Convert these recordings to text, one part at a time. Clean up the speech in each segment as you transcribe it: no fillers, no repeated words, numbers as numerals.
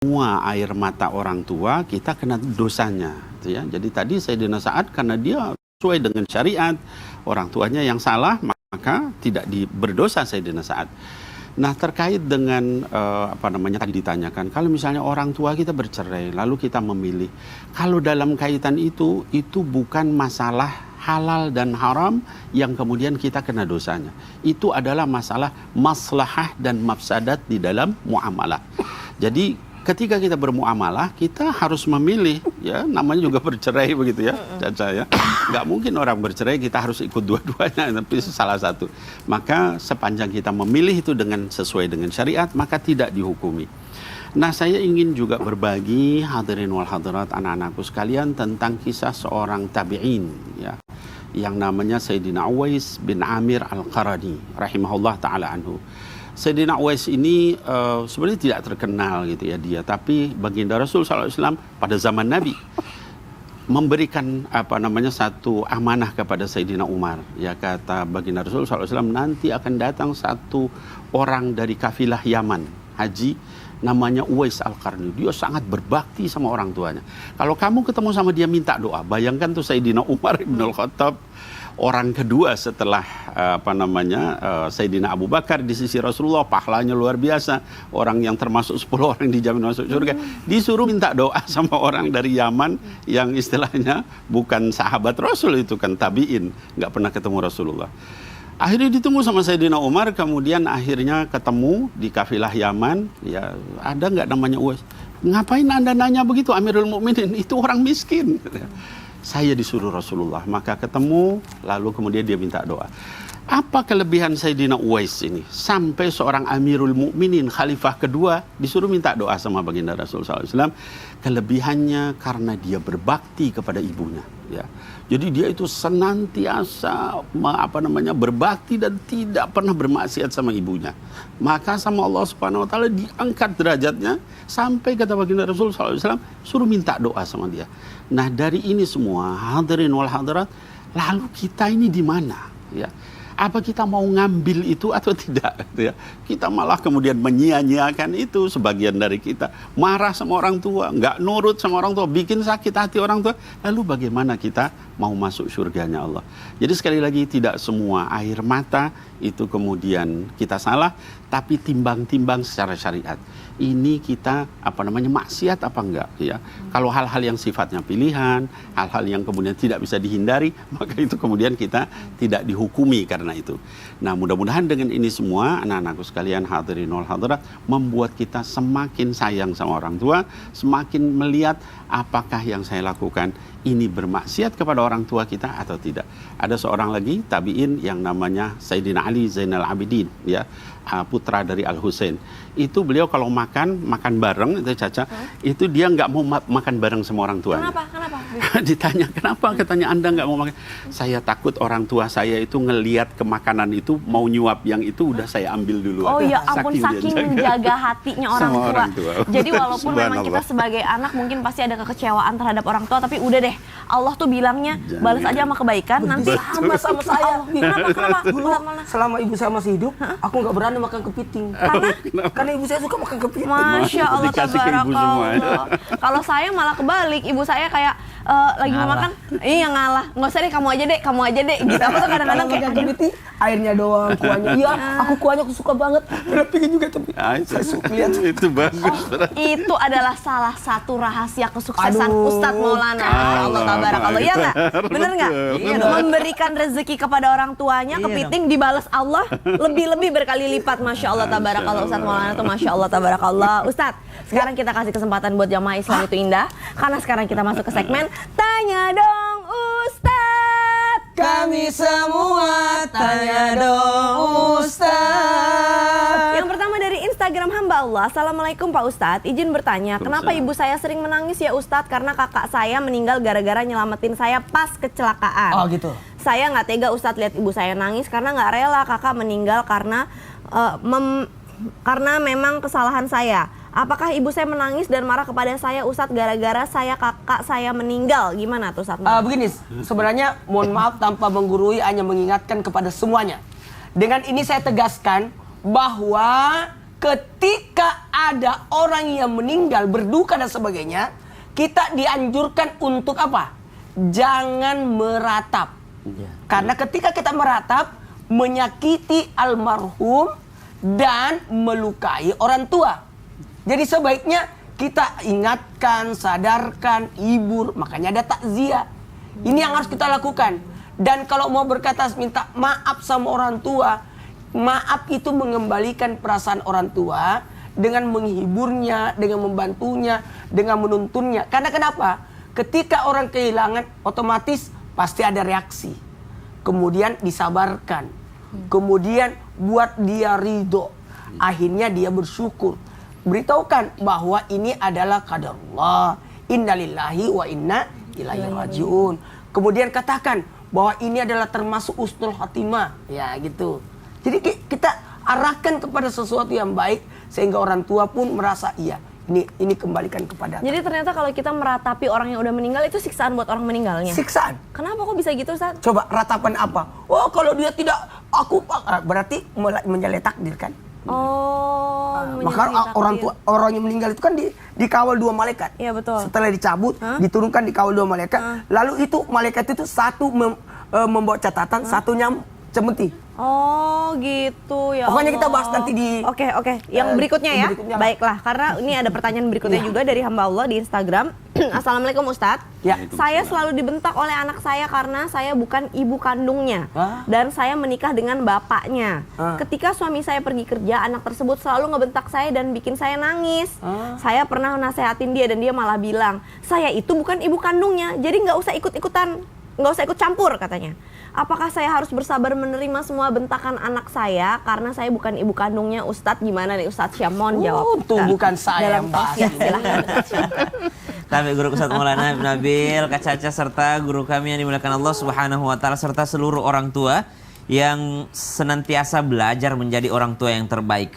semua air mata orang tua kita kena dosanya, gitu ya. Jadi tadi Sayyidina Sa'ad karena dia sesuai dengan syariat, orang tuanya yang salah maka tidak berdosa Sayyidina Sa'ad. Nah, terkait dengan tadi ditanyakan, kalau misalnya orang tua kita bercerai lalu kita memilih, kalau dalam kaitan itu bukan masalah halal dan haram yang kemudian kita kena dosanya. Itu adalah masalah maslahah dan mafsadat di dalam muamalah. Jadi ketika kita bermuamalah, kita harus memilih, ya, namanya juga bercerai begitu ya, Caca ya. Nggak mungkin orang bercerai kita harus ikut dua-duanya, tapi salah satu. Maka sepanjang kita memilih itu sesuai dengan syariat, maka tidak dihukumi. Nah, saya ingin juga berbagi hadirin wal hadirat anak-anakku sekalian tentang kisah seorang tabi'in, ya, yang namanya Sayyidina Uwais bin Amir Al-Qarani, rahimahullah ta'ala anhu. Sayyidina Uwais ini sebenarnya tidak terkenal gitu ya dia, tapi baginda Rasul SAW pada zaman Nabi memberikan satu amanah kepada Sayyidina Umar. Ya, kata baginda Rasul SAW, nanti akan datang satu orang dari kafilah Yaman haji namanya Uwais Al-Qarni. Dia sangat berbakti sama orang tuanya. Kalau kamu ketemu sama dia minta doa. Bayangkan tuh Sayyidina Umar ibn Al-Khattab, orang kedua setelah Sayyidina Abu Bakar di sisi Rasulullah, pahalanya luar biasa, orang yang termasuk 10 orang dijamin masuk surga, disuruh minta doa sama orang dari Yaman yang istilahnya bukan sahabat Rasul, itu kan tabi'in, nggak pernah ketemu Rasulullah. Akhirnya ditunggu sama Sayyidina Umar, kemudian akhirnya ketemu di kafilah Yaman. Ya, ada nggak namanya Uwais? Ngapain Anda nanya begitu, Amirul Mukminin? Itu orang miskin. Saya disuruh Rasulullah, maka ketemu, lalu kemudian dia minta doa. Apa kelebihan Sayyidina Uwais ini? Sampai seorang Amirul Mukminin, khalifah kedua, disuruh minta doa sama baginda Rasul SAW. Kelebihannya karena dia berbakti kepada ibunya. Ya. Jadi dia itu senantiasa berbakti dan tidak pernah bermaksiat sama ibunya. Maka sama Allah Subhanahu Wa Taala diangkat derajatnya sampai kata baginda Rasul SAW suruh minta doa sama dia. Nah, dari ini semua hadirin wal hadirat, lalu kita ini di mana? Ya. Apa kita mau ngambil itu atau tidak? Ya. Kita malah kemudian menyia-nyiakan itu, sebagian dari kita. Marah sama orang tua, nggak nurut sama orang tua, bikin sakit hati orang tua. Lalu bagaimana kita mau masuk surganya Allah? Jadi sekali lagi, tidak semua air mata itu kemudian kita salah, tapi timbang-timbang secara syariat. Ini kita maksiat apa enggak, ya. Kalau hal-hal yang sifatnya pilihan, hal-hal yang kemudian tidak bisa dihindari, maka itu kemudian kita tidak dihukumi karena itu. Nah, mudah-mudahan dengan ini semua anak-anakku sekalian hadirin wal hadirat membuat kita semakin sayang sama orang tua, semakin melihat apakah yang saya lakukan ini bermaksiat kepada orang tua kita atau tidak. Ada seorang lagi tabi'in yang namanya Sayyidina Ali Zainal Abidin, ya, putra dari Al-Husain. Itu beliau kalau makan bareng, itu Caca, itu dia nggak mau makan bareng sama orang tuanya. Kenapa? Ditanya, kenapa? Katanya, Anda nggak mau makan. Saya takut orang tua saya itu ngelihat ke makanan itu, mau nyuap yang itu udah saya ambil dulu. Oh ya ampun, saking menjaga hatinya orang tua. Jadi walaupun memang kita sebagai anak mungkin pasti ada kekecewaan terhadap orang tua, tapi udah deh, Allah tuh bilangnya balas aja sama kebaikan. Nanti sama saya. Kenapa? Dulu selama ibu saya masih hidup, aku nggak berani makan kepiting. Karena ibu saya suka makan kepiting. Masya Allah, tabarakallah. Kalau saya malah kebalik, ibu saya kayak lagi mau makan, iya ngalah, nggak usah deh, kamu aja deh, gitu. Aku tuh kadang-kadang kayak kepiting, airnya doang, kuahnya. Iya, kuahnya aku suka banget. Pengen juga tapi saya suka lihat. Itu bagus. Itu adalah salah satu rahasia kesuksesan Ustadz Maulana. Allah tabarakallah, ya nggak? Bener nggak? Memberikan rezeki kepada orang tuanya, kepiting dibalas Allah lebih-lebih berkali lipat. Masya Allah tabarakallah, Ustadz Maulana tuh Masya Allah tabarakallah. Ustadz, sekarang kita kasih kesempatan buat jamaah Islam itu indah, karena sekarang kita masuk ke segmen Tanya Dong Ustadz. Kami semua tanya dong Ustadz. Yang pertama dari Instagram hamba Allah. Assalamualaikum Pak Ustadz, izin bertanya, kenapa ibu saya sering menangis ya Ustadz? Karena kakak saya meninggal gara-gara nyelamatin saya pas kecelakaan. Oh gitu. Saya nggak tega Ustadz lihat ibu saya nangis karena nggak rela kakak meninggal karena memang kesalahan saya. Apakah ibu saya menangis dan marah kepada saya Ustadz gara-gara kakak saya meninggal? Gimana tuh Ustadz? Begini, sebenarnya mohon maaf tanpa menggurui, hanya mengingatkan kepada semuanya. Dengan ini saya tegaskan bahwa ketika ada orang yang meninggal, berduka dan sebagainya, kita dianjurkan untuk apa? Jangan meratap. Karena ketika kita meratap, menyakiti almarhum dan melukai orang tua. Jadi sebaiknya kita ingatkan, sadarkan, hibur. Makanya ada takziah. Ini yang harus kita lakukan. Dan kalau mau berkata minta maaf sama orang tua, maaf itu mengembalikan perasaan orang tua dengan menghiburnya, dengan membantunya, dengan menuntunnya. Karena kenapa? Ketika orang kehilangan, otomatis pasti ada reaksi. Kemudian disabarkan. Kemudian buat dia ridho. Akhirnya dia bersyukur. Beritahukan bahwa ini adalah qadarullah. Innalillahi wa inna ilaihi rajiun. Kemudian katakan bahwa ini adalah termasuk husnul khatimah. Ya gitu. Jadi kita arahkan kepada sesuatu yang baik sehingga orang tua pun merasa iya, ini kembalikan kepada. Jadi ternyata kalau kita meratapi orang yang udah meninggal itu siksaan buat orang meninggalnya. Siksaan. Kenapa kok bisa gitu, Ustaz? Coba ratapan apa? Oh, kalau dia tidak berarti menyalahi takdir kan? Oh, maka orang yang meninggal itu kan dikawal 2 malaikat. Iya betul. Setelah dicabut, diturunkan dikawal 2 malaikat. Lalu itu malaikat itu satu membawa catatan, satunya cemeti. Oh gitu ya. Pokoknya kita bahas nanti di. Oke. Yang berikutnya ya. Baiklah, karena ini ada pertanyaan berikutnya juga dari hamba Allah di Instagram. Assalamualaikum Ustadz. Ya. Saya selalu dibentak oleh anak saya karena saya bukan ibu kandungnya dan saya menikah dengan bapaknya. Ketika suami saya pergi kerja, anak tersebut selalu ngebentak saya dan bikin saya nangis. Saya pernah nasehatin dia dan dia malah bilang, saya itu bukan ibu kandungnya, jadi nggak usah ikut campur katanya. Apakah saya harus bersabar menerima semua bentakan anak saya karena saya bukan ibu kandungnya? Ustadz gimana nih Ustadz Syamon jawab? Itu bukan saya yang bahas. Silahkan. Kami guru Ustadz Maulana Nabil Kacaca serta guru kami yang dimuliakan Allah Subhanahu wa taala serta seluruh orang tua yang senantiasa belajar menjadi orang tua yang terbaik.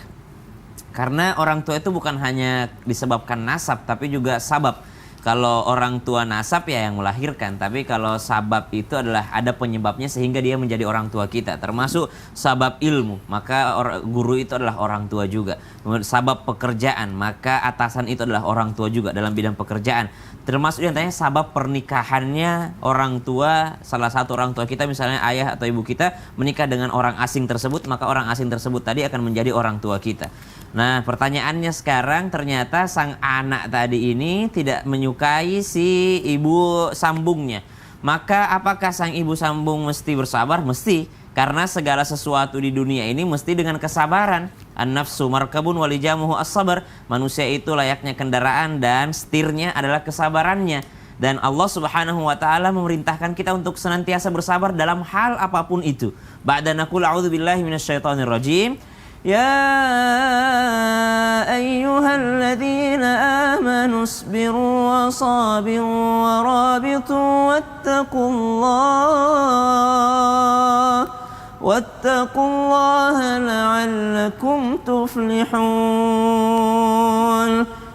Karena orang tua itu bukan hanya disebabkan nasab tapi juga sabab. Kalau orang tua nasab ya yang melahirkan, tapi kalau sabab itu adalah ada penyebabnya sehingga dia menjadi orang tua kita. Termasuk sabab ilmu, maka guru itu adalah orang tua juga. Sabab pekerjaan, maka atasan itu adalah orang tua juga dalam bidang pekerjaan. Termasuk diantaranya sabab pernikahannya orang tua, salah satu orang tua kita misalnya ayah atau ibu kita menikah dengan orang asing tersebut, maka orang asing tersebut tadi akan menjadi orang tua kita. Nah pertanyaannya sekarang ternyata sang anak tadi ini tidak menyukai si ibu sambungnya. Maka apakah sang ibu sambung mesti bersabar? Mesti. Karena segala sesuatu di dunia ini mesti dengan kesabaran. An-nafsu markabun walijamuhu as-sabar. Manusia itu layaknya kendaraan dan setirnya adalah kesabarannya. Dan Allah Subhanahu wa taala memerintahkan kita untuk senantiasa bersabar dalam hal apapun itu. Ba'da naqul a'udzubillahi minasyaitonir rajim. يا أيها الذين آمنوا اصبروا وصابروا ورابطوا واتقوا الله لعلكم تفلحون.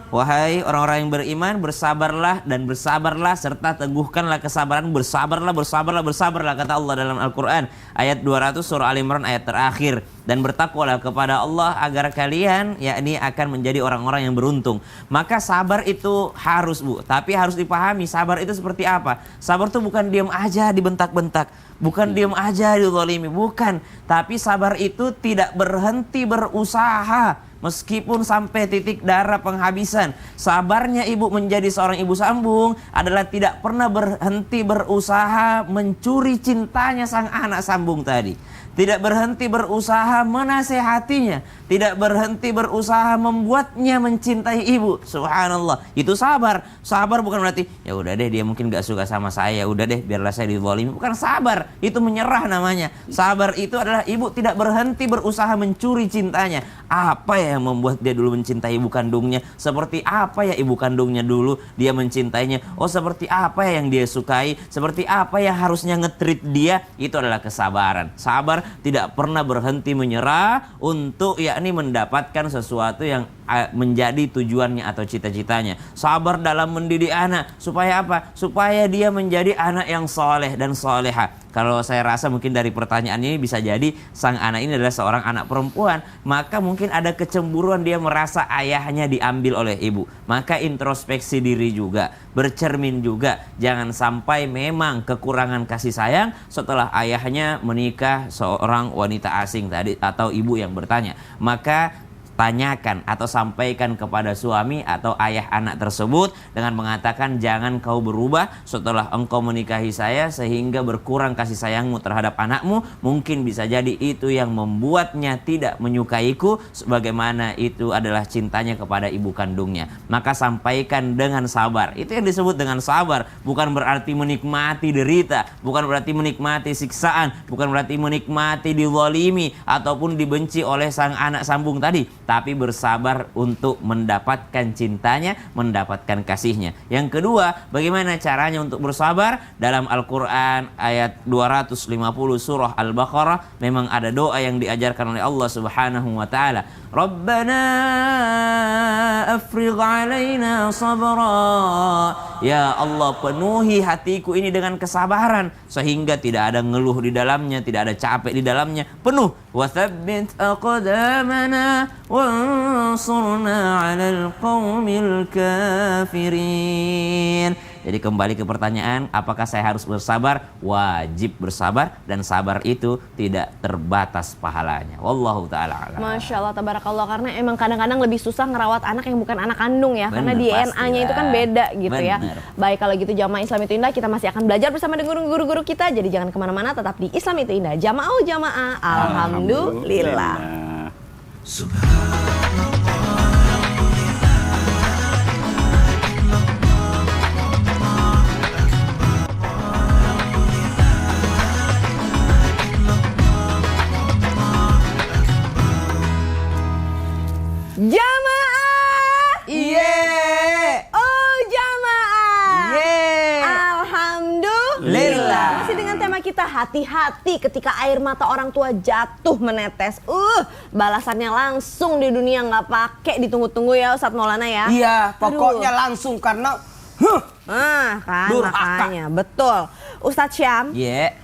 Wahai orang-orang yang beriman, bersabarlah dan bersabarlah serta teguhkanlah kesabaran, bersabarlah kata Allah dalam Al-Quran ayat 200 surah Al-Imran ayat terakhir. Dan bertakwalah kepada Allah agar kalian yakni akan menjadi orang-orang yang beruntung. Maka sabar itu harus tapi harus dipahami sabar itu seperti apa. Sabar itu bukan diam aja dibentak-bentak, bukan diam aja dizalimi, bukan. Tapi sabar itu tidak berhenti berusaha meskipun sampai titik darah penghabisan. Sabarnya ibu menjadi seorang ibu sambung adalah tidak pernah berhenti berusaha mencuri cintanya sang anak sambung tadi. Tidak berhenti berusaha menasehatinya, tidak berhenti berusaha membuatnya mencintai ibu. Subhanallah, itu sabar. Sabar bukan berarti ya udah deh dia mungkin gak suka sama saya, udah deh biarlah saya dizalimi. Bukan sabar, itu menyerah namanya. Sabar itu adalah ibu tidak berhenti berusaha mencuri cintanya. Apa ya yang membuat dia dulu mencintai ibu kandungnya? Seperti apa ya ibu kandungnya dulu dia mencintainya? Oh seperti apa ya yang dia sukai? Seperti apa ya harusnya nge-treat dia? Itu adalah kesabaran. Sabar tidak pernah berhenti menyerah untuk yakni mendapatkan sesuatu yang menjadi tujuannya atau cita-citanya. Sabar dalam mendidik anak. Supaya apa? Supaya dia menjadi anak yang soleh dan soleha. Kalau saya rasa mungkin dari pertanyaan ini bisa jadi sang anak ini adalah seorang anak perempuan. Maka mungkin ada kecemburuan, dia merasa ayahnya diambil oleh ibu. Maka introspeksi diri juga, bercermin juga. Jangan sampai memang kekurangan kasih sayang setelah ayahnya menikah seorang wanita asing tadi atau ibu yang bertanya. Maka tanyakan atau sampaikan kepada suami atau ayah anak tersebut dengan mengatakan, jangan kau berubah setelah engkau menikahi saya sehingga berkurang kasih sayangmu terhadap anakmu. Mungkin bisa jadi itu yang membuatnya tidak menyukaiku sebagaimana itu adalah cintanya kepada ibu kandungnya. Maka sampaikan dengan sabar. Itu yang disebut dengan sabar. Bukan berarti menikmati derita, bukan berarti menikmati siksaan, bukan berarti menikmati dizalimi ataupun dibenci oleh sang anak sambung tadi, tapi bersabar untuk mendapatkan cintanya, mendapatkan kasihnya. Yang kedua, bagaimana caranya untuk bersabar? Dalam Al-Quran ayat 250 surah Al-Baqarah memang ada doa yang diajarkan oleh Allah Subhanahu wa taala. Rabbana afrigh alaina sabra. Ya Allah, penuhi hatiku ini dengan kesabaran sehingga tidak ada ngeluh di dalamnya, tidak ada capek di dalamnya, penuh. Wa tsabbit aqdamana wansurna 'alal qaumil kafirin. Jadi kembali ke pertanyaan, apakah saya harus bersabar? Wajib bersabar, dan sabar itu tidak terbatas pahalanya. Wallahu ta'ala a'lam. Masya Allah, tabarakallah. Karena emang kadang-kadang lebih susah ngerawat anak yang bukan anak kandung ya. Bener, karena DNA-nya itu kan beda gitu ya. Bener. Baik, kalau gitu Jamaah Islam Itu Indah, kita masih akan belajar bersama dengan guru-guru kita. Jadi jangan kemana-mana, tetap di Islam Itu Indah. Jamaah, alhamdulillah. Jamaah, oh jamaah, alhamdulillah. Masih dengan tema kita, hati-hati ketika air mata orang tua jatuh menetes. Balasannya langsung di dunia, nggak pakai ditunggu-tunggu ya Ustadz Maulana ya. Iya, pokoknya langsung karena kan durhaka. makanya betul. Ustadz Syam,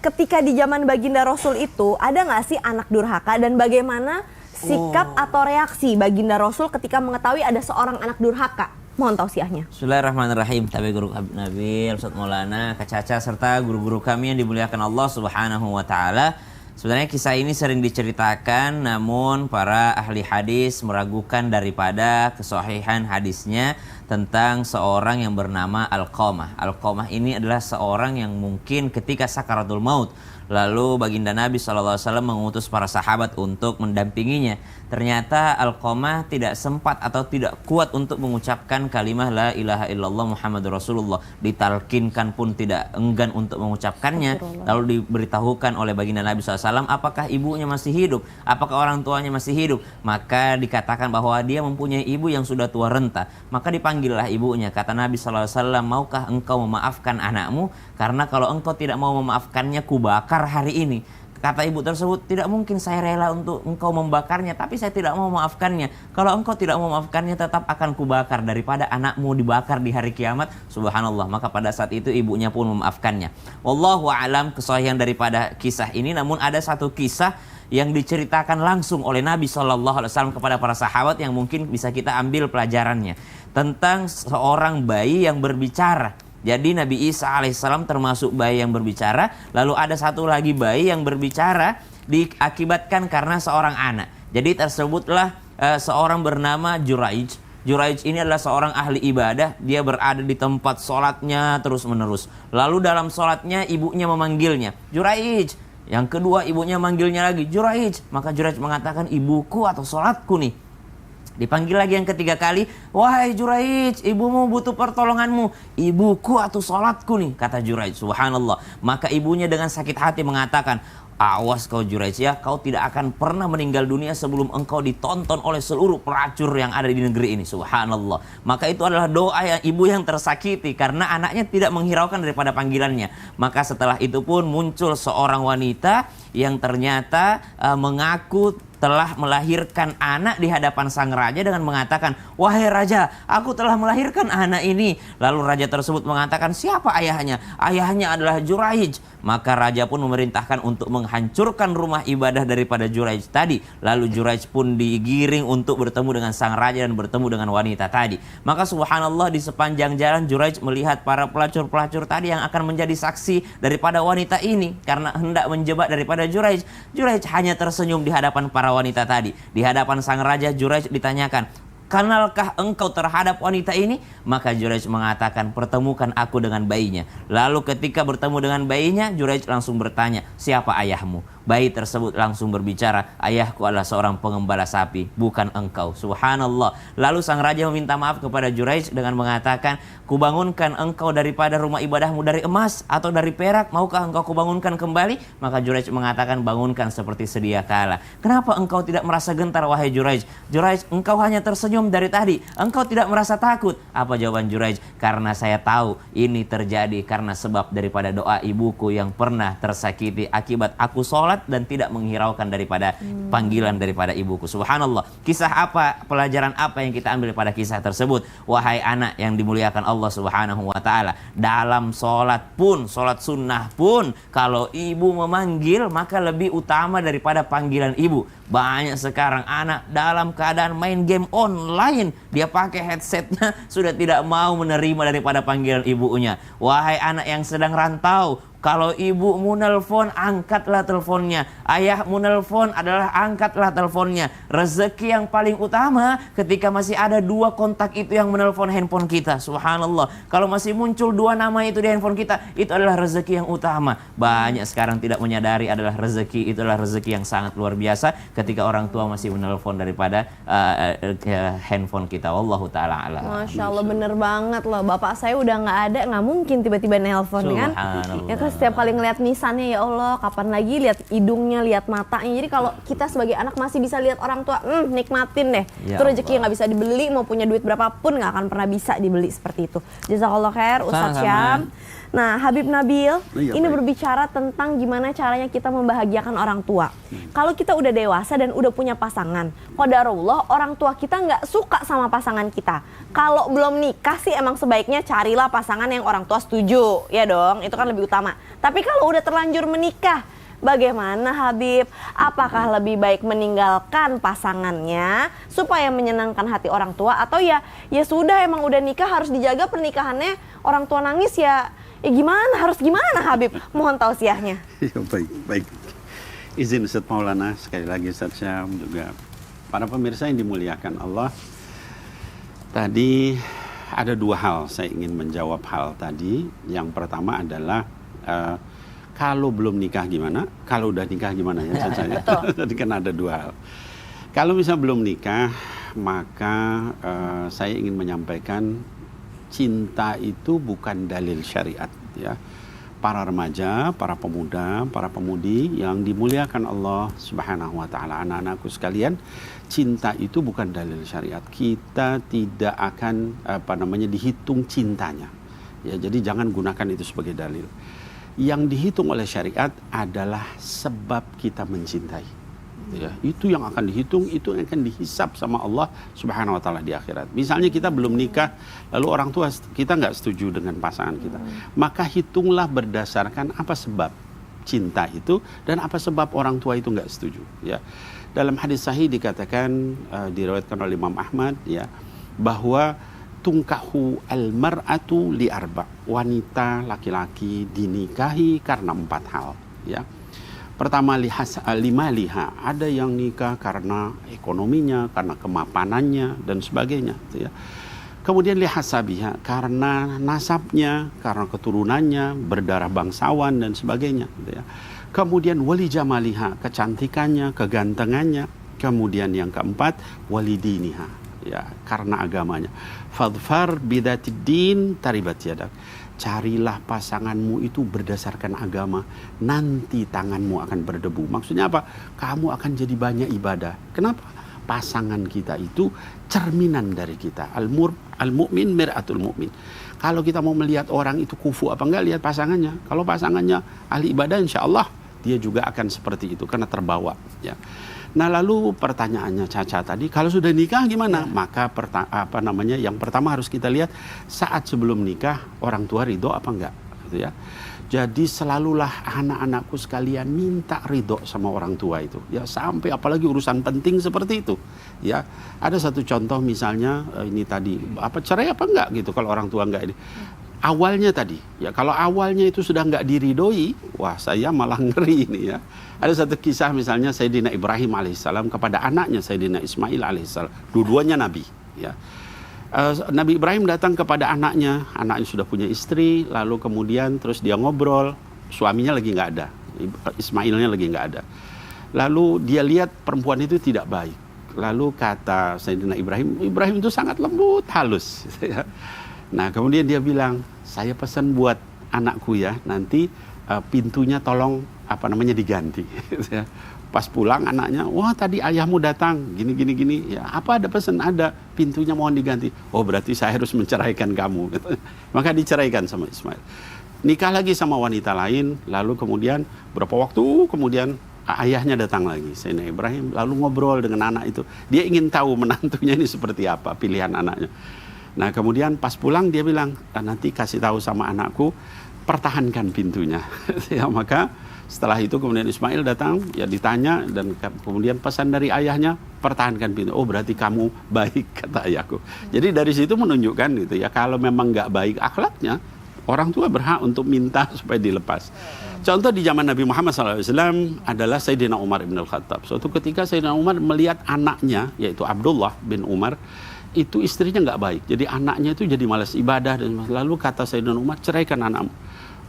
ketika di zaman baginda Rasul itu ada nggak sih anak durhaka, dan bagaimana sikap atau reaksi baginda Rasul ketika mengetahui ada seorang anak durhaka? Mohon tausiahnya. Bismillahirrahmanirrahim. Tapi guru Habib Nabil, Ustadz Maulana, Kak Caca, serta guru-guru kami yang dimuliakan Allah Subhanahu wa taala. Sebenarnya kisah ini sering diceritakan, namun para ahli hadis meragukan daripada kesahihan hadisnya tentang seorang yang bernama Alqamah. Alqamah ini adalah seorang yang mungkin ketika sakaratul maut, lalu baginda Nabi SAW mengutus para sahabat untuk mendampinginya. Ternyata Alqamah tidak sempat atau tidak kuat untuk mengucapkan kalimah la ilaha illallah Muhammadur Rasulullah. Ditalkinkan pun tidak enggan untuk mengucapkannya. Lalu diberitahukan oleh baginda Nabi SAW, apakah ibunya masih hidup? Apakah orang tuanya masih hidup? Maka dikatakan bahwa dia mempunyai ibu yang sudah tua renta. Maka dipanggillah ibunya. Kata Nabi SAW, maukah engkau memaafkan anakmu? Karena kalau engkau tidak mau memaafkannya, kubakar hari ini. Kata ibu tersebut, tidak mungkin saya rela untuk engkau membakarnya, tapi saya tidak mau memaafkannya. Kalau engkau tidak mau memaafkannya, tetap akan kubakar daripada anakmu dibakar di hari kiamat. Subhanallah. Maka pada saat itu ibunya pun memaafkannya. Wallahu a'lam kesahihan daripada kisah ini. Namun ada satu kisah yang diceritakan langsung oleh Nabi SAW kepada para sahabat yang mungkin bisa kita ambil pelajarannya, tentang seorang bayi yang berbicara. Jadi Nabi Isa alaihissalam termasuk bayi yang berbicara. Lalu ada satu lagi bayi yang berbicara diakibatkan karena seorang anak. Jadi tersebutlah seorang bernama Juraij. Juraij ini adalah seorang ahli ibadah. Dia berada di tempat sholatnya terus menerus. Lalu dalam sholatnya ibunya memanggilnya, Juraij. Yang kedua ibunya manggilnya lagi, Juraij. Maka Juraij mengatakan, ibuku atau sholatku nih. Dipanggil lagi yang ketiga kali, wahai Juraij, ibumu butuh pertolonganmu. Ibuku atau sholatku nih, kata Juraij. Subhanallah. Maka ibunya dengan sakit hati mengatakan, awas kau Juraij ya, kau tidak akan pernah meninggal dunia sebelum engkau ditonton oleh seluruh pelacur yang ada di negeri ini. Subhanallah. Maka itu adalah doa yang ibu yang tersakiti karena anaknya tidak menghiraukan daripada panggilannya. Maka setelah itu pun muncul seorang wanita yang ternyata mengaku telah melahirkan anak di hadapan sang raja dengan mengatakan, "Wahai raja, aku telah melahirkan anak ini." Lalu raja tersebut mengatakan, "Siapa ayahnya?" "Ayahnya adalah Juraij." Maka raja pun memerintahkan untuk menghancurkan rumah ibadah daripada Juraij tadi. Lalu Juraij pun digiring untuk bertemu dengan sang raja dan bertemu dengan wanita tadi. Maka subhanallah, di sepanjang jalan Juraij melihat para pelacur-pelacur tadi yang akan menjadi saksi daripada wanita ini karena hendak menjebak daripada Juraij. Juraij hanya tersenyum di hadapan para wanita tadi. Di hadapan sang raja Juraij ditanyakan, "Kenalkah engkau terhadap wanita ini?" Maka Juraij mengatakan, "Pertemukan aku dengan bayinya." Lalu ketika bertemu dengan bayinya, Juraij langsung bertanya, "Siapa ayahmu?" Bayi tersebut langsung berbicara, "Ayahku adalah seorang pengembala sapi, bukan engkau." Subhanallah. Lalu sang raja meminta maaf kepada Juraij dengan mengatakan, "Kubangunkan engkau daripada rumah ibadahmu dari emas atau dari perak, maukah engkau kubangunkan kembali?" Maka Juraij mengatakan, "Bangunkan seperti sedia kala." "Kenapa engkau tidak merasa gentar, wahai Juraij?" "Juraij, engkau hanya tersenyum dari tadi, engkau tidak merasa takut." Apa jawaban Juraij? "Karena saya tahu ini terjadi karena sebab daripada doa ibuku yang pernah tersakiti akibat aku sholat dan tidak menghiraukan daripada panggilan daripada ibuku." Subhanallah. Kisah apa, pelajaran apa yang kita ambil pada kisah tersebut? Wahai anak yang dimuliakan Allah Subhanahu wa taala, dalam sholat pun, sholat sunnah pun, kalau ibu memanggil maka lebih utama daripada panggilan ibu. Banyak sekarang anak dalam keadaan main game online, dia pakai headsetnya, sudah tidak mau menerima daripada panggilan ibunya. Wahai anak yang sedang rantau, kalau ibumu nelpon, angkatlah teleponnya. Ayahmu nelpon adalah angkatlah teleponnya. Rezeki yang paling utama ketika masih ada dua kontak itu yang menelpon handphone kita. Subhanallah. Kalau masih muncul dua nama itu di handphone kita, itu adalah rezeki yang utama. Banyak sekarang tidak menyadari adalah rezeki, itu adalah rezeki yang sangat luar biasa ketika orang tua masih menelpon daripada handphone kita. Wallahu ta'ala a'lam. Masya Allah, bener banget loh. Bapak saya udah nggak ada, nggak mungkin tiba-tiba nelpon kan. Ya kan setiap kali ngeliat nisannya, ya Allah, kapan lagi lihat hidungnya, lihat matanya. Jadi kalau kita sebagai anak masih bisa lihat orang tua, nikmatin deh. Ya Itu rezeki yang nggak bisa dibeli, mau punya duit berapapun nggak akan pernah bisa dibeli seperti itu. Jazakallah khair, Ustadz Syam. Nah, Habib Nabil, ini berbicara tentang gimana caranya kita membahagiakan orang tua. Kalau kita udah dewasa dan udah punya pasangan, qadarullah orang tua kita nggak suka sama pasangan kita. Kalau belum nikah sih emang sebaiknya carilah pasangan yang orang tua setuju, ya dong, itu kan lebih utama. Tapi kalau udah terlanjur menikah, bagaimana Habib? Apakah lebih baik meninggalkan pasangannya supaya menyenangkan hati orang tua, atau ya sudah emang udah nikah harus dijaga pernikahannya, orang tua nangis ya gimana, harus gimana Habib? Mohon tausiahnya. Ya, baik. Izin Ustaz Maulana, sekali lagi Ustaz Syam, juga para pemirsa yang dimuliakan Allah. Tadi ada dua hal saya ingin menjawab hal tadi. Yang pertama adalah kalau belum nikah gimana, kalau udah nikah gimana ya Ustaz ya. Tadi kan ada dua hal. Kalau misalnya belum nikah, maka saya ingin menyampaikan cinta itu bukan dalil syariat ya. Para remaja, para pemuda, para pemudi yang dimuliakan Allah Subhanahu wa taala, anak-anakku sekalian, cinta itu bukan dalil syariat. Kita tidak akan dihitung cintanya. Ya, jadi jangan gunakan itu sebagai dalil. Yang dihitung oleh syariat adalah sebab kita mencintai. Ya, itu yang akan dihitung, itu yang akan dihisap sama Allah Subhanahu wa taala di akhirat. Misalnya kita belum nikah, lalu orang tua kita nggak setuju dengan pasangan kita, maka hitunglah berdasarkan apa sebab cinta itu dan apa sebab orang tua itu nggak setuju. Ya, dalam hadis sahih dikatakan, diriwayatkan oleh Imam Ahmad, ya, bahwa tungkahu al-mar'atu li arba', wanita laki-laki dinikahi karena 4 hal. Ya. Pertama, lima liha, ada yang nikah karena ekonominya, karena kemapanannya dan sebagainya, ya. Kemudian lihasabiha, karena nasabnya, karena keturunannya, berdarah bangsawan dan sebagainya, ya. Kemudian wali jamaliha, kecantikannya, kegantengannya. Kemudian yang keempat, wali diniha, ya, karena agamanya. Fadfar bidatid din taribat yadak. Carilah pasanganmu itu berdasarkan agama, nanti tanganmu akan berdebu. Maksudnya apa? Kamu akan jadi banyak ibadah. Kenapa? Pasangan kita itu cerminan dari kita. Al-mu'min mir'atul mu'min. Kalau kita mau melihat orang itu kufu apa enggak, lihat pasangannya. Kalau pasangannya ahli ibadah, insya Allah dia juga akan seperti itu karena terbawa, ya. Nah, lalu pertanyaannya Caca tadi, kalau sudah nikah gimana? Maka yang pertama harus kita lihat saat sebelum nikah orang tua ridho apa enggak, gitu ya. Jadi selalulah anak-anakku sekalian minta ridho sama orang tua itu, ya, sampai apalagi urusan penting seperti itu, ya. Ada satu contoh misalnya ini tadi, cerai apa enggak gitu kalau orang tua enggak ini. Awalnya tadi, ya, kalau awalnya itu sudah nggak diridhoi, wah, saya malah ngeri ini, ya. Ada satu kisah misalnya Sayyidina Ibrahim alaihissalam kepada anaknya Sayyidina Ismail alaihissalam, dua-duanya nabi, ya. Nabi Ibrahim datang kepada anaknya sudah punya istri, lalu kemudian terus dia ngobrol, suaminya lagi nggak ada, Ismailnya lagi nggak ada. Lalu dia lihat perempuan itu tidak baik, lalu kata Sayyidina Ibrahim itu sangat lembut, halus, ya. Nah, kemudian dia bilang, saya pesan buat anakku, ya, nanti pintunya tolong diganti. Pas pulang anaknya, wah, tadi ayahmu datang gini, ya, apa ada pesan? Ada, pintunya mohon diganti. Oh, berarti saya harus menceraikan kamu. Maka diceraikan sama Ismail. Nikah lagi sama wanita lain, lalu kemudian berapa waktu kemudian ayahnya datang lagi, Sayyidina Ibrahim, lalu ngobrol dengan anak itu. Dia ingin tahu menantunya ini seperti apa pilihan anaknya. Nah, kemudian pas pulang dia bilang, nanti kasih tahu sama anakku, pertahankan pintunya. Ya, maka setelah itu kemudian Ismail datang, ya, ditanya, dan kemudian pesan dari ayahnya, pertahankan pintu. Oh, berarti kamu baik, kata ayahku. Jadi dari situ menunjukkan gitu, ya, kalau memang nggak baik akhlaknya, orang tua berhak untuk minta supaya dilepas. Contoh di zaman Nabi Muhammad SAW adalah Sayyidina Umar bin Al-Khattab. Suatu ketika Sayyidina Umar melihat anaknya, yaitu Abdullah bin Umar, itu istrinya nggak baik, jadi anaknya itu jadi malas ibadah, dan lalu kata Sayyidina Umar, ceraikan anakmu.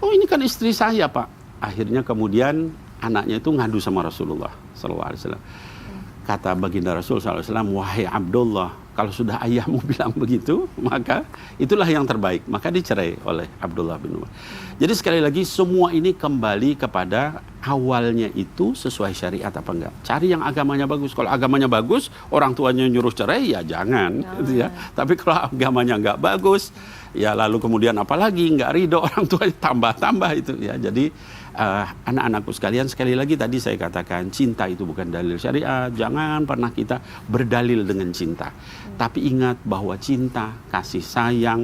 Oh, ini kan istri saya, Pak. Akhirnya kemudian anaknya itu ngadu sama Rasulullah SAW. Kata baginda Rasul SAW, wahai Abdullah, kalau sudah ayahmu bilang begitu, maka itulah yang terbaik. Maka dicerai oleh Abdullah bin Umar. Jadi sekali lagi, semua ini kembali kepada awalnya itu sesuai syariat apa enggak. Cari yang agamanya bagus. Kalau agamanya bagus, orang tuanya nyuruh cerai, ya jangan. Gitu ya. Tapi kalau agamanya enggak bagus, ya lalu kemudian apalagi enggak ridho, orang tuanya tambah-tambah itu, ya. Jadi anak-anakku sekalian, sekali lagi tadi saya katakan, cinta itu bukan dalil syariat. Jangan pernah kita berdalil dengan cinta. Tapi ingat bahwa cinta, kasih sayang,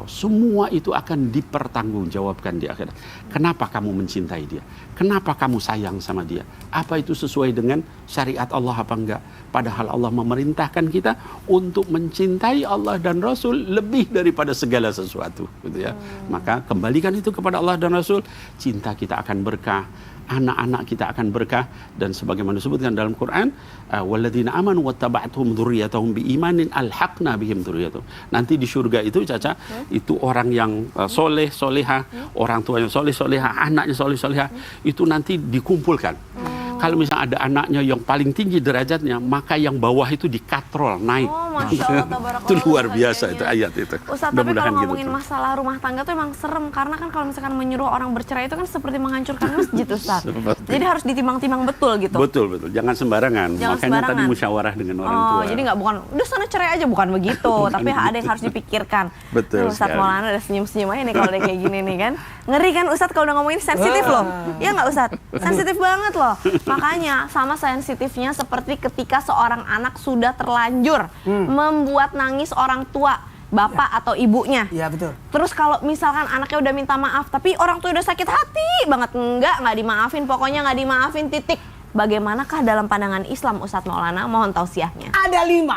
semua itu akan dipertanggungjawabkan di akhirat. Kenapa kamu mencintai dia? Kenapa kamu sayang sama dia? Apa itu sesuai dengan syariat Allah apa enggak? Padahal Allah memerintahkan kita untuk mencintai Allah dan Rasul lebih daripada segala sesuatu, gitu ya. Maka kembalikan itu kepada Allah dan Rasul, cinta kita akan berkah, anak-anak kita akan berkah, dan sebagaimana disebutkan dalam Quran, walladzina amanu wattaba'tuhum dzurriyyatahum biimanin alhaqna bihim dzurriyyatahum. Nanti di surga itu, Caca, itu orang yang soleh soleha, orang tuanya soleh soleha, anaknya soleh soleha, itu nanti dikumpulkan. Kalau misalnya ada anaknya yang paling tinggi derajatnya, maka yang bawah itu dikatrol naik. Oh, Masya Allah, tabarakallah. Itu luar biasa itu ayat itu. Ustaz, tapi kalau ngomongin masalah rumah tangga tuh emang serem. Karena kan kalau misalkan menyuruh orang bercerai itu kan seperti menghancurkan masjid, Ustaz. Jadi harus ditimbang-timbang betul gitu. Betul. Jangan sembarangan. Jangan Makanya sembarangan. tadi musyawarah dengan orang tua. Jadi nggak bukan, udah sana cerai aja, bukan begitu. Tapi ada yang harus dipikirkan. Betul. Ustaz Maulana udah senyum-senyum aja nih kalau udah kayak gini nih kan. Ngeri kan Ustaz kalau udah ngomongin sensitif loh. Iya nggak Ustaz? Sensitif banget loh. Makanya sama sensitifnya seperti ketika seorang anak sudah terlanjur membuat nangis orang tua, bapak atau ibunya. Iya, betul. Terus kalau misalkan anaknya udah minta maaf, tapi orang tua udah sakit hati banget, nggak dimaafin, pokoknya nggak dimaafin, titik. Bagaimanakah dalam pandangan Islam, Ustadz Maulana? Mohon tausiahnya. Ada 5.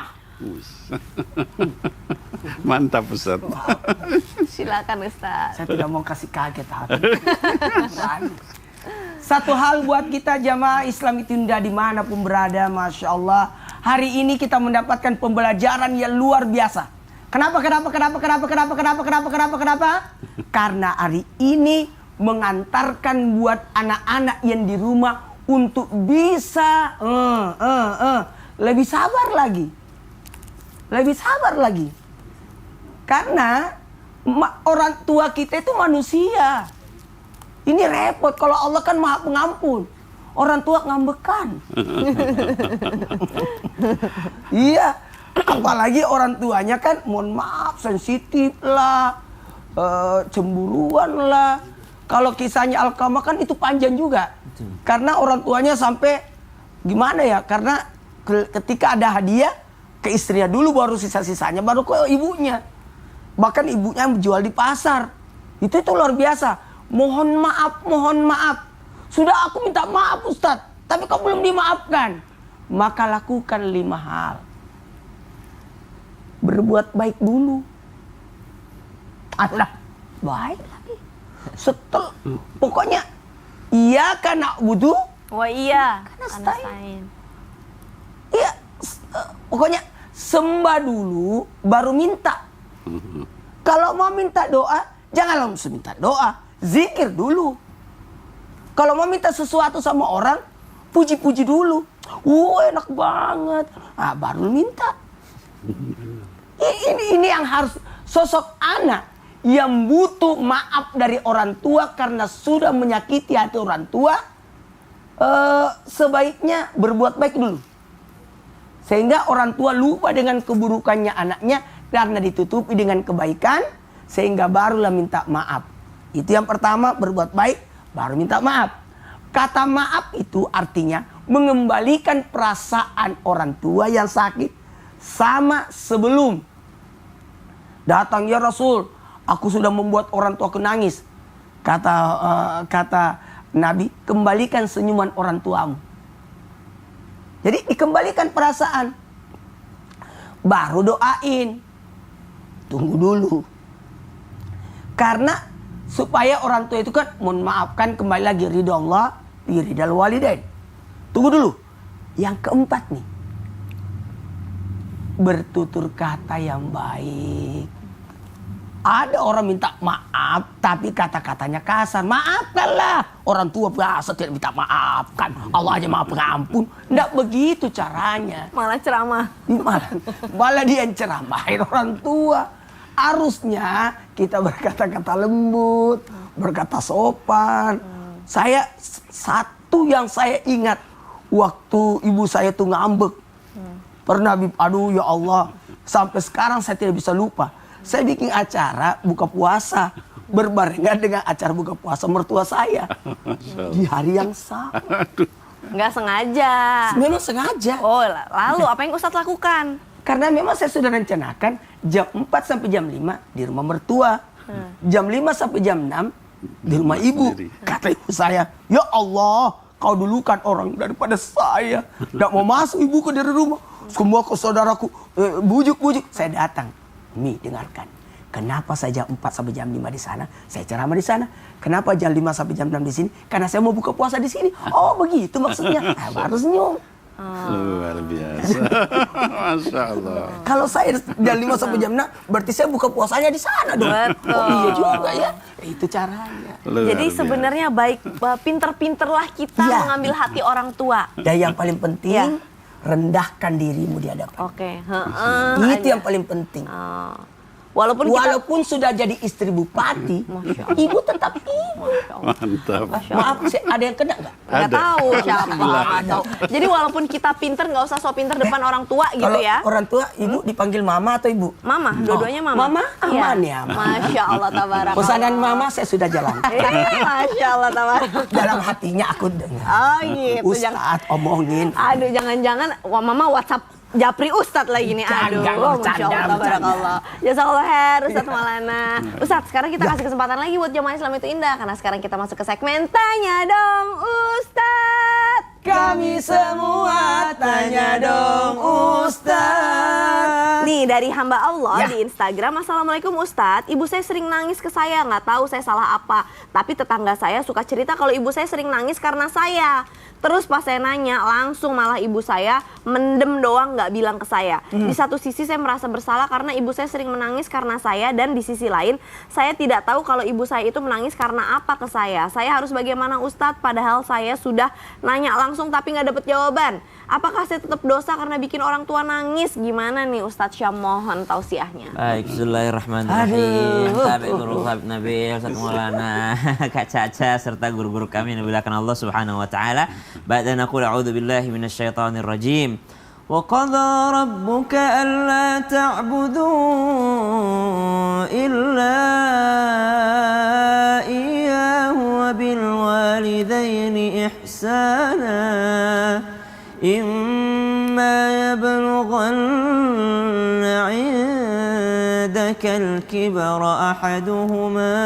Mantap, Ustaz. Silakan Ustadz. Saya tidak mau kasih kaget hati. Satu hal buat kita jamaah Islam itu indah dimanapun berada, Masya Allah. Hari ini kita mendapatkan pembelajaran yang luar biasa. Kenapa? Karena hari ini mengantarkan buat anak-anak yang di rumah untuk bisa lebih sabar lagi. Lebih sabar lagi. Karena orang tua kita itu manusia. Ini repot, kalau Allah kan Maha Pengampun. Orang tua ngambekan. Iya, apalagi orang tuanya kan, mohon maaf, sensitif lah, cemburuan lah. Kalau kisahnya Alqamah kan itu panjang juga. Karena orang tuanya sampai gimana ya? Karena ketika ada hadiah ke istrinya dulu, baru sisa-sisanya baru ke ibunya. Bahkan ibunya jual di pasar. Itu luar biasa. Mohon maaf. Sudah aku minta maaf Ustadz, tapi kau belum dimaafkan. Maka lakukan 5 hal. Berbuat baik dulu. Allah, baik lagi. Setel, pokoknya iya karena wudu. Iya. Karena stain. Iya, pokoknya sembah dulu, baru minta. Kalau mau minta doa, jangan langsung minta doa, zikir dulu. Kalau mau minta sesuatu sama orang, puji-puji dulu. Enak banget. Nah, baru minta. Ini yang harus sosok anak yang butuh maaf dari orang tua karena sudah menyakiti hati orang tua. Sebaiknya berbuat baik dulu. Sehingga orang tua lupa dengan keburukannya anaknya karena ditutupi dengan kebaikan, sehingga barulah minta maaf. Itu yang pertama, berbuat baik baru minta maaf. Kata maaf itu artinya mengembalikan perasaan orang tua yang sakit sama sebelum datang. Ya Rasul, aku sudah membuat orang tuaku nangis. Kata Nabi, kembalikan senyuman orang tuamu. Jadi dikembalikan perasaan. Baru doain. Tunggu dulu. Karena supaya orang tua itu kan mohon maafkan, kembali lagi ridha Allah, ridha walidain. Tunggu dulu. Yang keempat nih. Bertutur kata yang baik. Ada orang minta maaf tapi kata-katanya kasar. Maafkanlah. Orang tua biasa tidak minta maafkan. Allah aja maaf pengampun. Tidak begitu caranya. Malah ceramah. Malah dia yang ceramahin orang tua. Harusnya kita berkata-kata lembut, berkata sopan. Saya satu yang saya ingat waktu ibu saya tuh ngambek. Pernah, aduh ya Allah, sampai sekarang saya tidak bisa lupa. Saya bikin acara buka puasa berbarengan dengan acara buka puasa mertua saya di hari yang sama. Nggak sengaja. Memang sengaja. Oh, lalu apa yang Ustadz lakukan? Karena memang saya sudah rencanakan jam 4 sampai jam 5 di rumah mertua. Jam 5 sampai jam 6 di rumah ibu. Kata ibu saya, ya Allah, kau dulukan orang daripada saya. Tidak mau masuk ibuku dari rumah. Semua ke saudaraku bujuk-bujuk. Saya datang. Mi, dengarkan. Kenapa saya jam 4 sampai jam 5 di sana? Saya ceramah di sana. Kenapa jam 5 sampai jam 6 di sini? Karena saya mau buka puasa di sini. Oh, begitu maksudnya. Baru senyum. Luar biasa. Masya Allah. Kalau saya jam 5 sampai jam 6, berarti saya buka puasanya di sana dong. Betul. Oh iya juga ya. Itu caranya. Jadi sebenarnya baik, pinter-pinterlah kita mengambil hati orang tua. Dan yang paling penting, rendahkan dirimu di hadapan. Oke. Itu yang paling penting. Walaupun sudah jadi istri bupati, ibu tetap ibu. Mantap. Maaf, ada yang kena nggak? Nggak tahu siapa. Nggak tahu. Jadi walaupun kita pinter, nggak usah sok pinter depan orang tua gitu Kalau ya. orang tua, ibu dipanggil mama atau ibu? Mama, dua-duanya mama. Mama, aman ya. Masya Allah, tabarakallah. Pesanan mama saya sudah jalan. Masya Allah, tabarakallah. Dalam hatinya aku dengar. Oh gitu. Ustadz omongin. Aduh, jangan-jangan mama WhatsApp Japri Ustadz lagi nih. Aduh, Masya Allah, tabarakallah. Jazakallah khair Ustadz Maulana. Ustadz, sekarang kita kasih kesempatan lagi buat jemaah Islam itu indah. Karena sekarang kita masuk ke segmen Tanya Dong Ustadz. Kami semua tanya dong Ustadz. Nih dari hamba Allah Ya. di Instagram, Assalamualaikum Ustadz, ibu saya sering nangis ke saya, nggak tahu saya salah apa. Tapi tetangga saya suka cerita kalau ibu saya sering nangis karena saya. Terus pas saya nanya, langsung malah ibu saya mendem doang, nggak bilang ke saya. Di satu sisi saya merasa bersalah karena ibu saya sering menangis karena saya, dan di sisi lain saya tidak tahu kalau ibu saya itu menangis karena apa ke saya. Saya harus bagaimana Ustadz, padahal saya sudah nanya langsung tapi nggak dapet jawaban. Apakah saya tetap dosa karena bikin orang tua nangis? Gimana nih Ustadz Syam, mohon tausiahnya. Baik, bismillahirrahmanirrahim. Tabi guru Habib Nabil, Ustadz Maulana, Kak Caca, serta guru-guru kami yang dimuliakan Allah Subhanahu wa taala. Ba'da naqul a'udzu billahi minasyaitonir rajim. Wa qadha rabbuka alla ta'budu illa iyyahu wa bil walidaini ihsana. إحسانا إما يبلغن عندك الكبر أحدهما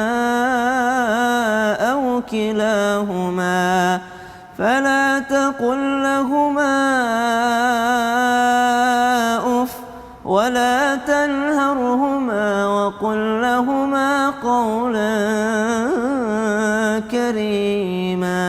أو كلاهما فلا تقل لهما أف ولا تنهرهما وقل لهما قولا كريما.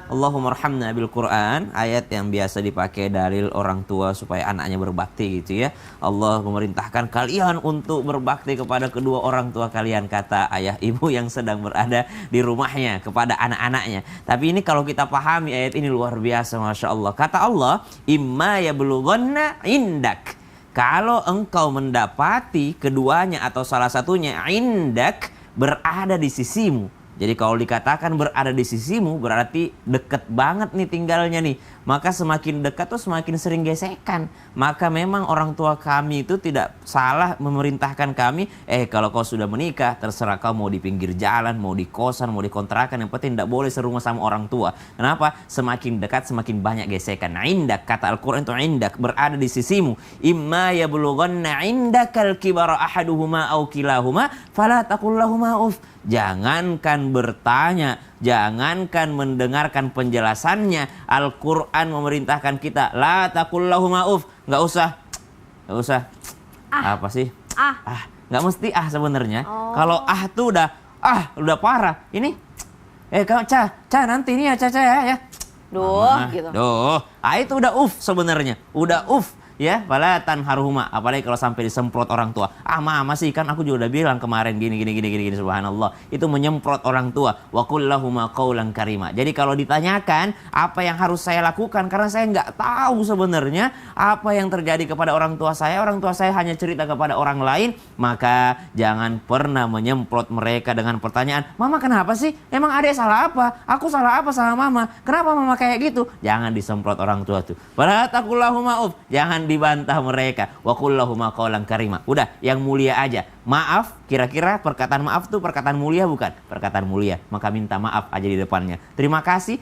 Allahumma arhamna bil Quran, ayat yang biasa dipakai dalil orang tua supaya anaknya berbakti gitu ya. Allah memerintahkan kalian untuk berbakti kepada kedua orang tua kalian, kata ayah ibu yang sedang berada di rumahnya kepada anak-anaknya. Tapi ini kalau kita pahami ayat ini luar biasa, Masya Allah. Kata Allah, imma yablughanna indak. Kalau engkau mendapati keduanya atau salah satunya indak, berada di sisimu. Jadi kalau dikatakan berada di sisimu berarti deket banget nih tinggalnya nih. Maka semakin dekat tuh semakin sering gesekan. Maka memang orang tua kami itu tidak salah memerintahkan kami, kalau kau sudah menikah terserah kau mau di pinggir jalan, mau di kosan, mau di kontrakan, yang penting tidak boleh serumah sama orang tua. Kenapa? Semakin dekat semakin banyak gesekan. Nah, indak, kata Al-Quran itu indak, berada di sisimu. Imma yablughanna indakal kibara ahaduhuma aw kilahuma fala taqul lahuma uff. Jangankan bertanya, jangankan mendengarkan penjelasannya. Al-Quran memerintahkan kita, la taqul lahuma uff. Nggak usah. Apa sih? Nggak mesti sebenarnya. Kalau tuh udah parah. Ini, nanti ini ya, ya. Gitu. Itu udah sebenarnya. Udah ya, fala tanharhuma, apalagi kalau sampai disemprot orang tua. Mama sih kan aku juga udah bilang kemarin gini subhanallah. Itu menyemprot orang tua. Wa qul lahuma qaulan karima. Jadi kalau ditanyakan apa yang harus saya lakukan karena saya nggak tahu sebenarnya apa yang terjadi kepada orang tua saya hanya cerita kepada orang lain, maka jangan pernah menyemprot mereka dengan pertanyaan, "Mama kenapa sih? Emang adek salah apa? Aku salah apa sama mama? Kenapa mama kayak gitu?" Jangan disemprot orang tua tuh. Fala taqul lahuma uff. Jangan dibantah mereka. Wa qul lahuma qaulan karima. Udah, yang mulia aja. Maaf, kira-kira perkataan maaf tuh perkataan mulia bukan? Perkataan mulia. Maka minta maaf aja di depannya. Terima kasih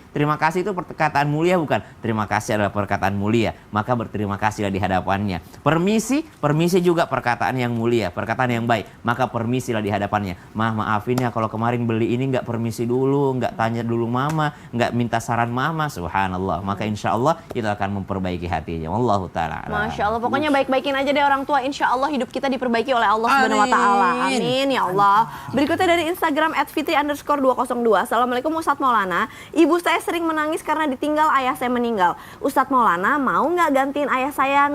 itu perkataan mulia bukan? Terima kasih adalah perkataan mulia. Maka berterima kasihlah di hadapannya. Permisi juga perkataan yang mulia, perkataan yang baik. Maka permisilah di hadapannya. Maafin ya kalau kemarin beli ini nggak permisi dulu, nggak tanya dulu mama, nggak minta saran mama. Subhanallah. Maka insya Allah itu akan memperbaiki hatinya. Wallahu ta'ala. Masya Allah, pokoknya baik-baikin aja deh orang tua. Insya Allah hidup kita diperbaiki oleh Allah Subhanahu wa Ta'ala. Amin ya Allah. Berikutnya dari Instagram @fitri_202. Assalamualaikum Ustadz Maulana. Ibu saya sering menangis karena ditinggal ayah saya meninggal. Ustadz Maulana mau nggak gantiin ayah saya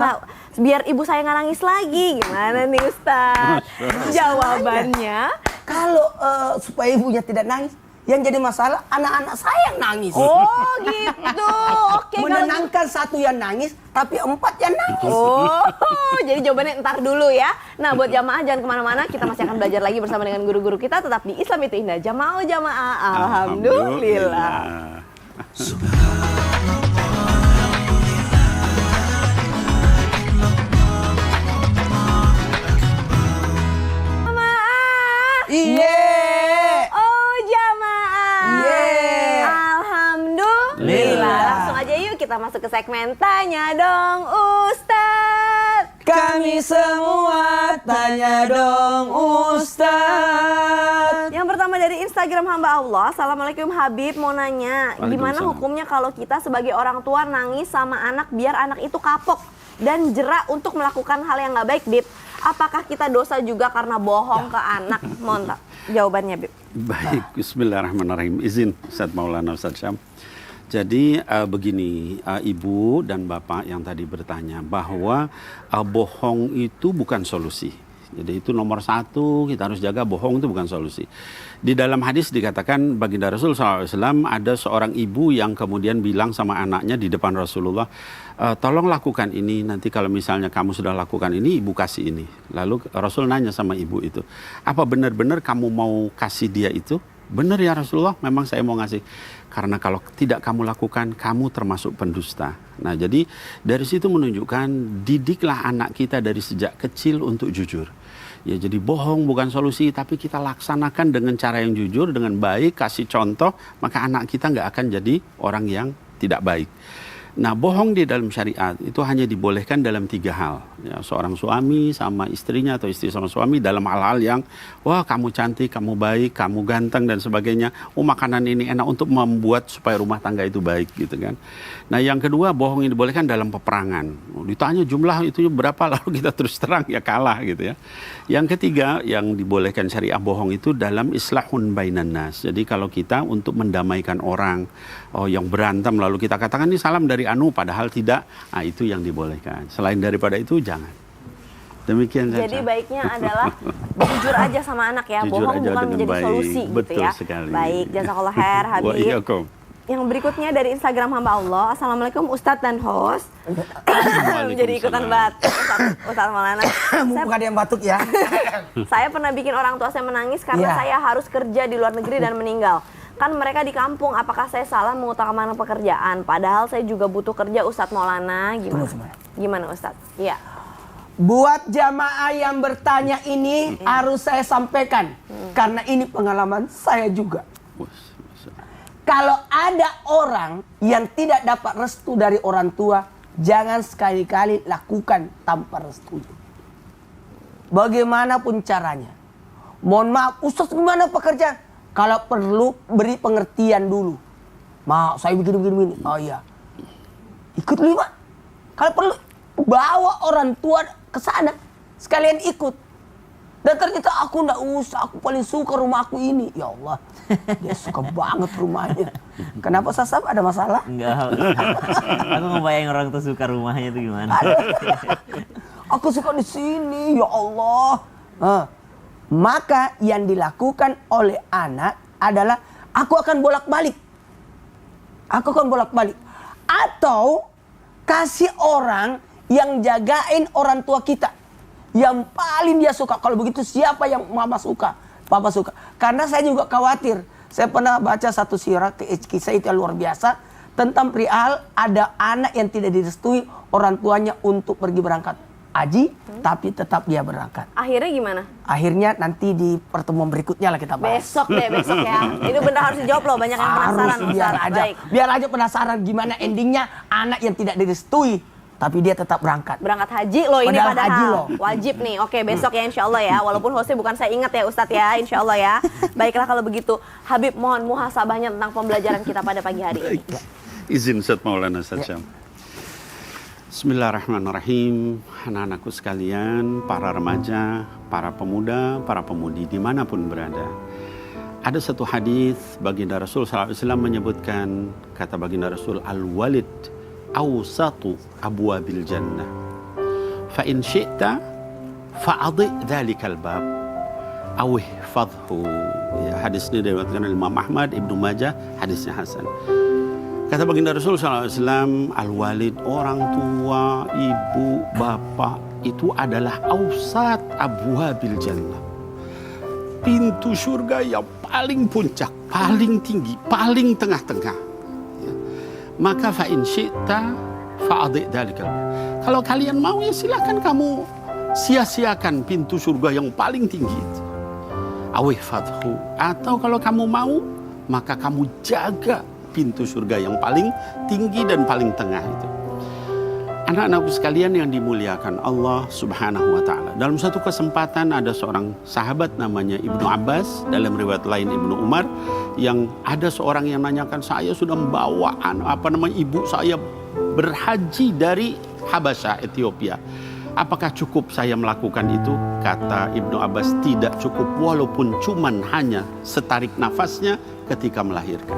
biar ibu saya nggak nangis lagi? Gimana nih Ustadz? Jawabannya kalau supaya ibunya tidak nangis, yang jadi masalah anak-anak saya yang nangis. Oh gitu. Oke. Menenangkan satu yang nangis, tapi 4 yang nangis. Jadi jawabannya ntar dulu ya. Nah buat jamaah jangan kemana-mana, kita masih akan belajar lagi bersama dengan guru-guru kita tetap di Islam itu Indah. Jamaah. Alhamdulillah. Kita masuk ke segmen Tanya Dong Ustadz. Kami semua tanya dong Ustadz. Yang pertama dari Instagram hamba Allah. Assalamualaikum Habib, mau nanya gimana hukumnya kalau kita sebagai orang tua nangis sama anak biar anak itu kapok dan jerak untuk melakukan hal yang gak baik, Bib? Apakah kita dosa juga karena bohong ke anak? Mohon jawabannya, Bib. Baik, bismillahirrahmanirrahim. Izin Ustadz Maulana Ustadz Syam. Jadi begini, ibu dan bapak yang tadi bertanya bahwa bohong itu bukan solusi. Jadi itu nomor 1, kita harus jaga bohong itu bukan solusi. Di dalam hadis dikatakan baginda Rasul SAW ada seorang ibu yang kemudian bilang sama anaknya di depan Rasulullah, tolong lakukan ini, nanti kalau misalnya kamu sudah lakukan ini, ibu kasih ini. Lalu Rasul nanya sama ibu itu, apa benar-benar kamu mau kasih dia itu? Benar ya Rasulullah, memang saya mau ngasih. Karena kalau tidak kamu lakukan, kamu termasuk pendusta. Nah jadi dari situ menunjukkan didiklah anak kita dari sejak kecil untuk jujur. Ya jadi bohong bukan solusi, tapi kita laksanakan dengan cara yang jujur, dengan baik, kasih contoh, maka anak kita nggak akan jadi orang yang tidak baik. Nah, bohong di dalam syariat itu hanya dibolehkan dalam 3 hal. Ya, seorang suami sama istrinya atau istri sama suami dalam hal-hal yang, wah kamu cantik, kamu baik, kamu ganteng dan sebagainya. Oh makanan ini enak, untuk membuat supaya rumah tangga itu baik gitu kan. Nah yang kedua, bohong ini dibolehkan dalam peperangan. Ditanya jumlah itu berapa, lalu kita terus terang ya kalah gitu ya. Yang ketiga yang dibolehkan syariah bohong itu dalam islahun bainan nas. Jadi kalau kita untuk mendamaikan orang yang berantem lalu kita katakan ini salam dari Anu padahal tidak, nah itu yang dibolehkan. Selain daripada itu jangan. Demikian saja. Jadi baiknya adalah jujur aja sama anak ya, Jujur bohong aja bukan dengan menjadi baik. solusi Betul gitu ya. sekali. Baik, jazakallah khair Wa Habib. iyyakum. Yang berikutnya dari Instagram hamba Allah. Assalamualaikum Ustadz dan host. Jadi ikutan batuk Ustadz Maulana. Mumpung ada yang batuk ya. Saya pernah bikin orang tua saya menangis karena saya harus kerja di luar negeri dan meninggal. Kan mereka di kampung, apakah saya salah mengutamakan pekerjaan? Padahal saya juga butuh kerja, Ustadz Maulana. Gimana Ustadz? Iya. Buat jamaah yang bertanya ini harus saya sampaikan. Karena ini pengalaman saya juga. Kalau ada orang yang tidak dapat restu dari orang tua, jangan sekali-kali lakukan tanpa restu. Bagaimanapun caranya. Mohon maaf, Ustaz gimana pekerjaan? Kalau perlu beri pengertian dulu. Maaf, saya begini. Oh iya. Ikut 5. Kalau perlu bawa orang tua ke sana. Sekalian ikut. Dan ternyata aku enggak usah, aku paling suka rumah aku ini. Ya Allah, dia suka banget rumahnya. Kenapa Sasab, ada masalah? Enggak. Aku ngebayang orang tuh suka rumahnya itu gimana. Aku suka di sini, ya Allah. Maka yang dilakukan oleh anak adalah aku akan bolak-balik. Atau kasih orang yang jagain orang tua kita. Yang paling dia suka. Kalau begitu siapa yang mama suka, papa suka. Karena saya juga khawatir. Saya pernah baca satu sirah, kisah itu luar biasa. Tentang perihal ada anak yang tidak direstui orang tuanya untuk pergi berangkat haji, tapi tetap dia berangkat. Akhirnya gimana? Akhirnya nanti di pertemuan berikutnya lah kita bahas. Besok ya. Itu benar harus dijawab loh, banyak yang penasaran. Biar aja penasaran gimana endingnya anak yang tidak direstui, tapi dia tetap berangkat. Berangkat haji loh ini padahal. Haji loh. Wajib nih. Oke, besok ya insya Allah ya. Walaupun hostnya bukan saya, ingat ya Ustadz ya, insya Allah ya. Baiklah kalau begitu. Habib, mohon muhasabahnya tentang pembelajaran kita pada pagi hari ini. Izin Ustaz Maulana saja. Bismillahirrahmanirrahim. Anak-anakku sekalian, para remaja, para pemuda, para pemudi dimanapun berada. Ada satu hadis baginda Rasul SAW menyebutkan, kata baginda Rasul, al-walid awsatu abwabil jannah. Fa in syi'ta fa'adhi dhalikal bab aw ihfadhu. Ya, hadis ini diriwayatkan oleh Imam Ahmad, Ibnu Majah, hadisnya hasan. Kata baginda Rasul SAW, al-walid, orang tua, ibu, bapak, itu adalah awsat abwabil jannah. Pintu surga yang paling puncak, paling tinggi, paling tengah-tengah. Ya. Maka fa'in syi'ta fa'adhi' dhalikal. Kalau kalian mau ya silakan kamu sia-siakan pintu surga yang paling tinggi itu. Awih fadhu. Atau kalau kamu mau, maka kamu jaga pintu surga yang paling tinggi dan paling tengah itu. Anak-anakku sekalian yang dimuliakan Allah Subhanahu wa taala. Dalam satu kesempatan ada seorang sahabat namanya Ibnu Abbas, dalam riwayat lain Ibnu Umar, yang ada seorang yang nanyakan, saya sudah membawa ibu saya berhaji dari Habasyah, Ethiopia. Apakah cukup saya melakukan itu? Kata Ibnu Abbas, tidak cukup walaupun cuman hanya setarik nafasnya ketika melahirkan.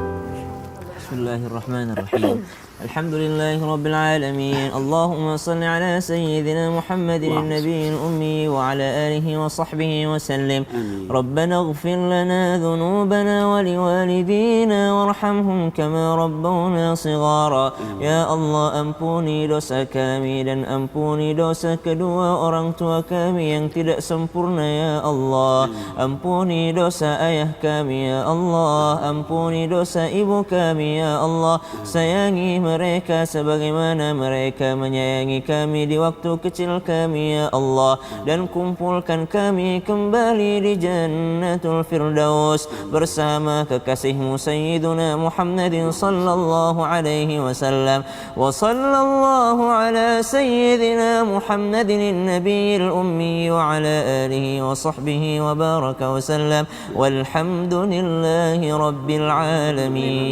Bismillahirrahmanirrahim. Alhamdulillahirabbil alamin. Allahumma shalli ala sayyidina Muhammadin nabiyil ummi wa ala alihi wa sahbihi wa sallim. Rabbana ighfir lana dhunubana wa liwalidina warhamhum kama rabbawna shighara. Ya Allah, ampuni dosa kami dan ampuni dosa kedua orang tua kami yang tidak sempurna ya Allah. Ampuni dosa ayah kami ya Allah. Ampuni dosa ibu kami ya Allah. Sayangi mereka sebagaimana mereka menyayangi kami di waktu kecil kami ya Allah, dan kumpulkan kami kembali di Jannatul Firdaus bersama kekasihmu Sayyiduna Muhammadin sallallahu alaihi wasallam. Wa sallallahu ala Sayyidina Muhammadin nabiyil ummi wa ala alihi wa sahbihi wa baraka wa sallam, walhamdulillahi rabbil alamin.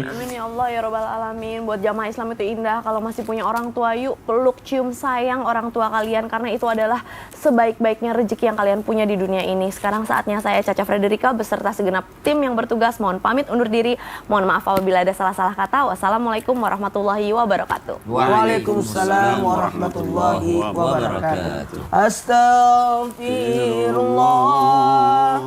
Amin ya Allah ya Rabbal Alamin. Buat jamaah Islam itu indah kalau masih punya orang tua, yuk peluk cium sayang orang tua kalian, karena itu adalah sebaik-baiknya rezeki yang kalian punya di dunia ini. Sekarang saatnya saya Caca Frederica beserta segenap tim yang bertugas mohon pamit undur diri. Mohon maaf apabila ada salah-salah kata. Wassalamualaikum warahmatullahi wabarakatuh. Waalaikumsalam warahmatullahi wabarakatuh. Astagfirullah.